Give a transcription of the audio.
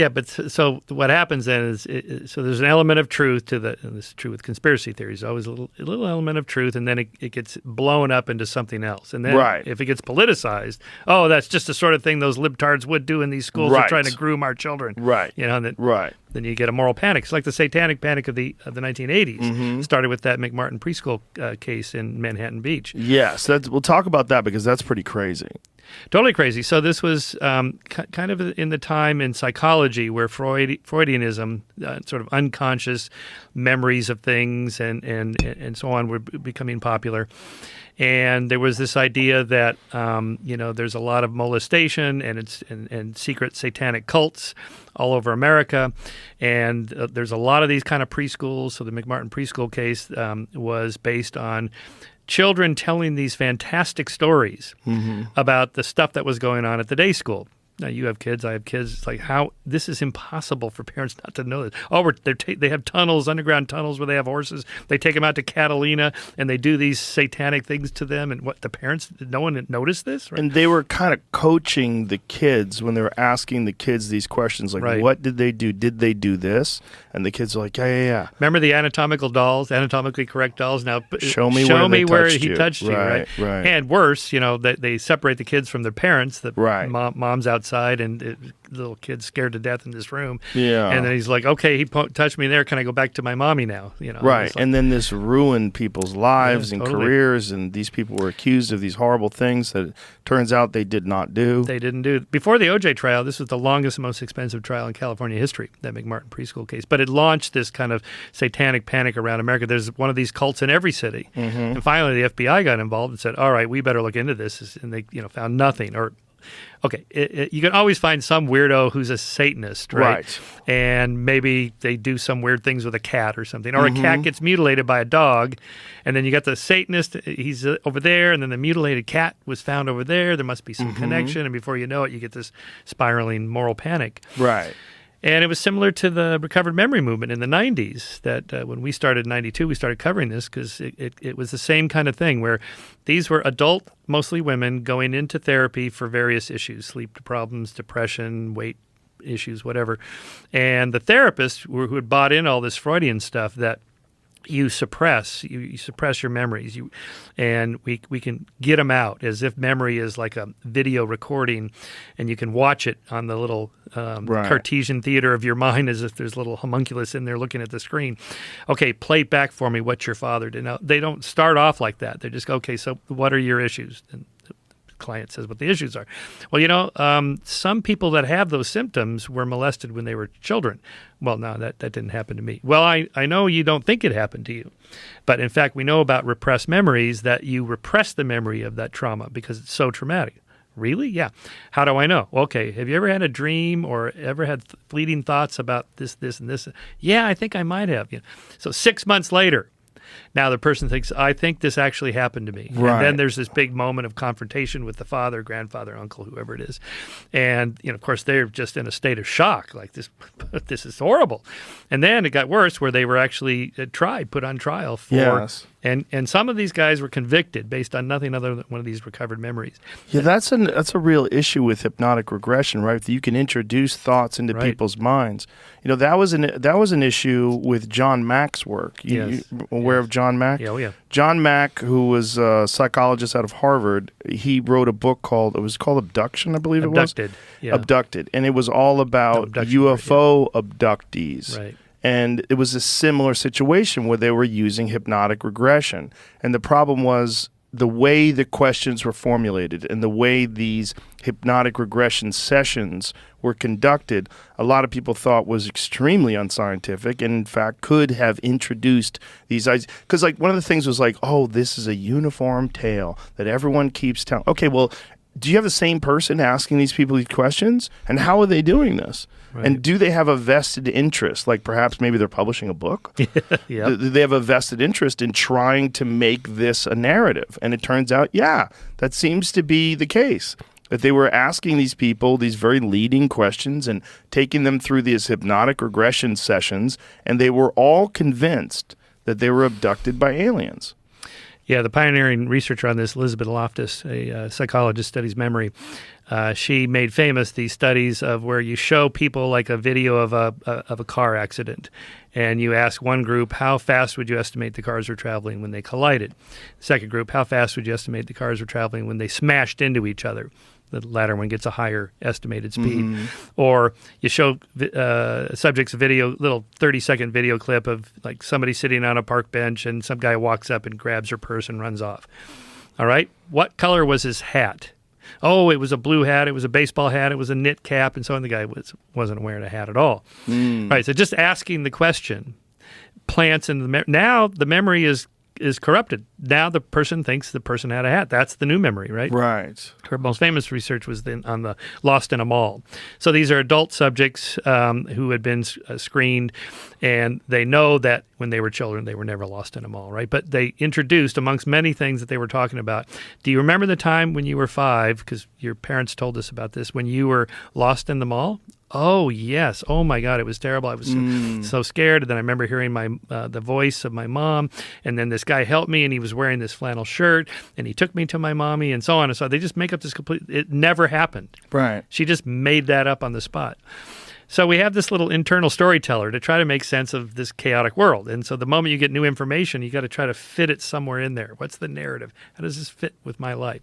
Yeah, but so what happens then is, so there's an element of truth to and this is true with conspiracy theories, always a little element of truth, and then it gets blown up into something else. And then if it gets politicized, oh, that's just the sort of thing those libtards would do in these schools. They're trying to groom our children. Right. You know, then you get a moral panic. It's like the satanic panic of the 1980s. Started with that McMartin preschool case in Manhattan Beach. Yes, we'll talk about that because that's pretty crazy. Totally crazy. So this was kind of in the time in psychology where Freudianism, sort of unconscious memories of things and so on, were becoming popular. And there was this idea that there's a lot of molestation and secret satanic cults all over America, and there's a lot of these kind of preschools. So the McMartin preschool case was based on children telling these fantastic stories about the stuff that was going on at the day school. Now, you have kids, I have kids. It's like, how this is impossible for parents not to know this. Oh, they have tunnels, underground tunnels where they have horses. They take them out to Catalina, and they do these satanic things to them. And what, the parents, no one had noticed this? Right? And they were kind of coaching the kids when they were asking the kids these questions, like, what did they do? Did they do this? And the kids are like, yeah. Remember the anatomically correct dolls? Now, show me where he touched you. Right. And worse, they separate the kids from their parents. The mom's outside. And little kid's scared to death in this room. Yeah. And then he's like, okay, he touched me there. Can I go back to my mommy now? Right. And then this ruined people's lives and careers, and these people were accused of these horrible things that it turns out they did not do. They didn't do. Before the OJ trial, this was the longest and most expensive trial in California history, that McMartin preschool case. But it launched this kind of satanic panic around America. There's one of these cults in every city. And finally, the FBI got involved and said, all right, we better look into this. And they found nothing. Okay, you can always find some weirdo who's a Satanist, right? And maybe they do some weird things with a cat or something. Or a cat gets mutilated by a dog, and then you got the Satanist, he's over there, and then the mutilated cat was found over there. There must be some connection, and before you know it, you get this spiraling moral panic. Right. And it was similar to the recovered memory movement in the 90s, that when we started in 92, we started covering this because it was the same kind of thing where these were adult, mostly women, going into therapy for various issues, sleep problems, depression, weight issues, whatever. And the therapists who had bought in all this Freudian stuff that you suppress your memories, and we can get them out as if memory is like a video recording, and you can watch it on the little Cartesian theater of your mind as if there's a little homunculus in there looking at the screen. Okay, play back for me what your father did. Now, they don't start off like that. They just go, okay, so what are your issues? And client says what the issues are. Well, some people that have those symptoms were molested when they were children. Well, no, that didn't happen to me. Well, I know you don't think it happened to you. But in fact, we know about repressed memories that you repress the memory of that trauma because it's so traumatic. Really? Yeah. How do I know? Okay, have you ever had a dream or ever had fleeting thoughts about this, and this? Yeah, I think I might have. So 6 months later, now the person thinks, I think this actually happened to me. Right. And then there's this big moment of confrontation with the father, grandfather, uncle, whoever it is. And, of course, they're just in a state of shock, like this is horrible. And then it got worse where they were actually put on trial for... Yes. And some of these guys were convicted based on nothing other than one of these recovered memories. Yeah, that's a real issue with hypnotic regression, right? You can introduce thoughts into people's minds. That was an issue with John Mack's work. You aware of John Mack? Yeah, yeah. John Mack, who was a psychologist out of Harvard, he wrote a book called Abduction, I believe Abducted. it was. Yeah. Abducted. And it was all about UFO abductees. Right. And it was a similar situation where they were using hypnotic regression. And the problem was the way the questions were formulated and the way these hypnotic regression sessions were conducted, a lot of people thought was extremely unscientific and, in fact, could have introduced these ideas. Because, one of the things was oh, this is a uniform tale that everyone keeps telling. Okay, well, do you have the same person asking these people these questions? And how are they doing this? Right. And do they have a vested interest? Like perhaps maybe they're publishing a book? Yep. Do they have a vested interest in trying to make this a narrative? And it turns out, that seems to be the case. That they were asking these people these very leading questions and taking them through these hypnotic regression sessions, and they were all convinced that they were abducted by aliens. Yeah, the pioneering researcher on this, Elizabeth Loftus, a psychologist, studies memory. She made famous these studies of where you show people like a video of a car accident, and you ask one group, how fast would you estimate the cars were traveling when they collided? The second group, how fast would you estimate the cars were traveling when they smashed into each other? The latter one gets a higher estimated speed. Mm-hmm. Or you show subjects a video, little 30-second video clip of like somebody sitting on a park bench and some guy walks up and grabs her purse and runs off. All right, what color was his hat? Oh, it was a blue hat, it was a baseball hat, it was a knit cap, and so on. The guy wasn't wearing a hat at all. Right, so just asking the question plants in the now the memory is corrupted. Now the person thinks the person had a hat. That's the new memory, right? Right. Her most famous research was on the lost in a mall. So these are adult subjects who had been screened, and they know that when they were children, they were never lost in a mall, right? But they introduced, amongst many things that they were talking about, do you remember the time when you were 5, because your parents told us about this, when you were lost in the mall? Oh, yes. Oh, my God. It was terrible. I was so scared. And then I remember hearing the voice of my mom. And then this guy helped me, and he was wearing this flannel shirt. And he took me to my mommy, and so on. And so they just make up this complete... It never happened. Right. She just made that up on the spot. So we have this little internal storyteller to try to make sense of this chaotic world. And so the moment you get new information, you got to try to fit it somewhere in there. What's the narrative? How does this fit with my life?